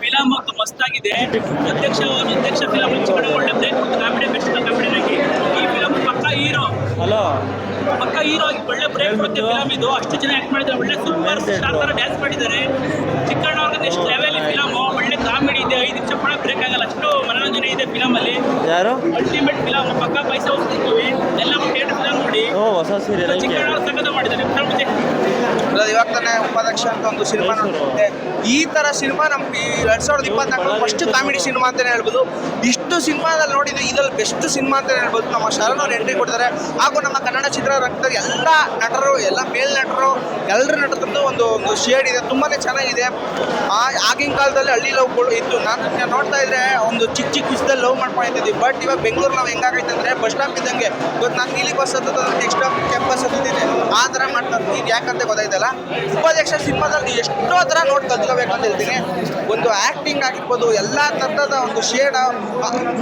Film ಅಂತೂ ಮಸ್ತಾಗಿದೆ. ಅಧ್ಯಕ್ಷ film ಕಡೆ ಒಳ್ಳೆ ಬ್ರೇಕ್ ಕಾಮಿಡಿ ಬೆಸ್ಟ್ ಕಾಮಿಡಿ ಆಗಿ ಈ ಫಿಲಮ್ ಪಕ್ಕ ಹೀರೋ ಆಗಿ ಒಳ್ಳೆ ಬ್ರೇಕ್ ಕೊಡುತ್ತೆ ಫಿಲಮ್ ಇದು. ಅಷ್ಟು ಜನ ಆಕ್ಟ್ ಮಾಡಿದ್ದಾರೆ, ಒಳ್ಳೆ ಸೂಪರ್ ಸ್ಟಾರ್ ತರ ಡ್ಯಾನ್ಸ್ ಮಾಡಿದ್ದಾರೆ. ಚಿಕ್ಕಣ್ಣ ಅವ್ರಿಗೆ ನೆಕ್ಸ್ಟ್ ಲೆವೆಲ್ ಫಿಲಮ್, ಒಳ್ಳೆ ಕಾಮಿಡಿ ಇದೆ, 5 ನಿಮಿಷ ಕೂಡ ಬ್ರೇಕ್ ಆಗಲ್ಲ, ಅಷ್ಟು ಮನೋರಂಜನೆ ಇದೆ ಫಿಲಮ್ ಅಲ್ಲಿ. ಯಾರು ಅಲ್ಟಿಮೇಟ್ ಫಿಲಮ್, ಪಕ್ಕ ಪೈಸಾ ಹೋಗ್ತೀವಿ ಎಲ್ಲ ಥಿಯೇಟರ್ ಫಿಲಮ್ ನೋಡಿ. ಹೊಸ ಸೀರಿಯಲ್ ಚಿಕ್ಕಣ್ಣ ಅವ್ರು ಸಖತ್ ಮಾಡಿದ್ದಾರೆ. ಇವಾಗ ತಾನೇ ಉಪಾಧ್ಯಕ್ಷ ಅಂತ ಒಂದು ಸಿನಿಮಾ ನೋಡಿದೆ. ಈ ತರ ಸಿನಿಮಾ ನಮ್ಗೆ 2024 ಫಸ್ಟ್ ಕಾಮಿಡಿ ಸಿನಿಮಾ ಅಂತಾನೆ ಹೇಳ್ಬೋದು. ಇಷ್ಟು ಸಿನಿಮಾದಲ್ಲಿ ನೋಡಿದ್ರೆ ಇದ್ರಲ್ಲಿ ಬೆಸ್ಟ್ ಸಿನಿಮಾ ಅಂತಾನೆ ಹೇಳ್ಬೋದು. ನಮ್ಮ ಶರಣ್ ಅವ್ರು ಎಂಟ್ರಿ ಕೊಡ್ತಾರೆ. ಹಾಗೂ ನಮ್ಮ ಕನ್ನಡ ಚಿತ್ರರಂಗದ ಎಲ್ಲ ನಟರು, ಎಲ್ಲ ಮೇಲ್ ನಟರು, ಎಲ್ಲರ ನಟರದ್ದು ಒಂದು ಶೇಡ್ ಇದೆ, ತುಂಬಾನೇ ಚೆನ್ನಾಗಿದೆ. ಆಗಿನ ಕಾಲದಲ್ಲಿ ಹಳ್ಳಿ ಲವ್ಗಳು ಇತ್ತು. ನಾನು ನೋಡ್ತಾ ಇದ್ರೆ ಒಂದು ಚಿಕ್ಕ ವಿಷಯದಲ್ಲಿ ಲವ್ ಮಾಡ್ಕೊಂಡಿದ್ವಿ. ಬಟ್ ಇವಾಗ ಬೆಂಗಳೂರು ನಾವು ಹೆಂಗಾಗೈತೆ ಅಂದ್ರೆ ಬಸ್ ಸ್ಟಾಪ್ ಇದ್ದಂಗೆ. ಇವತ್ತು ನಾನು ನೀಲಿ ಬಸ್ ಹತ್ತದ ನೆಕ್ಸ್ಟ್ ಬಸ್ ಹತ್ತಿದ್ದೀನಿ, ಆ ಥರ ಮಾಡ್ತಾರೆ. ಇದು ಯಾಕಂತ ಗೊತ್ತಾಯ್ತಲ್ಲ, ಉಪಾಧ್ಯಕ್ಷ ಸಿನಿಮಾದಲ್ಲಿ ಎಷ್ಟೋ ಥರ ನೋಡಿ ಕಲ್ತ್ಕೋಬೇಕಂತ ಹೇಳ್ತೀನಿ. ಒಂದು ಆ್ಯಕ್ಟಿಂಗ್ ಆಗಿರ್ಬೋದು, ಎಲ್ಲ ಥರದ ಒಂದು ಶೇಡ್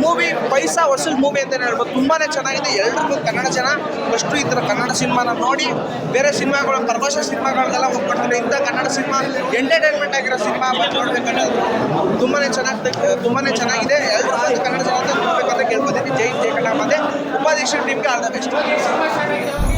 ಮೂವಿ, ಪೈಸಾ ವಸೂಲ್ ಮೂವಿ ಅಂತಲೇ ಹೇಳ್ಬೋದು. ತುಂಬಾ ಚೆನ್ನಾಗಿದೆ. ಎಲ್ರಿಗೂ ಕನ್ನಡ ಜನ ಫಸ್ಟು ಈ ಥರ ಕನ್ನಡ ಸಿನಿಮಾನ ನೋಡಿ ಬೇರೆ ಸಿನಿಮಾಗಳು, ಪ್ರಭಾಷ ಸಿನಿಮಾಗಳಿಗೆಲ್ಲ ಹೋಗ್ಬಿಡ್ತಾರೆ. ಇಂಥ ಕನ್ನಡ ಸಿನಿಮಾ ಎಂಟರ್ಟೈನ್ಮೆಂಟ್ ಆಗಿರೋ ಸಿನಿಮಾ ನೋಡ್ಬೇಕಂದ್ರೆ ತುಂಬಾ ಚೆನ್ನಾಗಿದೆ. ಎಲ್ಲರೂ ಕನ್ನಡ ಜನ ನೋಡ್ಬೇಕಂತ ಕೇಳ್ಬೋದೀನಿ. ಜೈ ಕನ್ನಡ. ಮತ್ತೆ ಉಪಾಧ್ಯಕ್ಷ ಟೀಮ್ಗೆ ಆಲ್ ದ ಬೆಸ್ಟ್.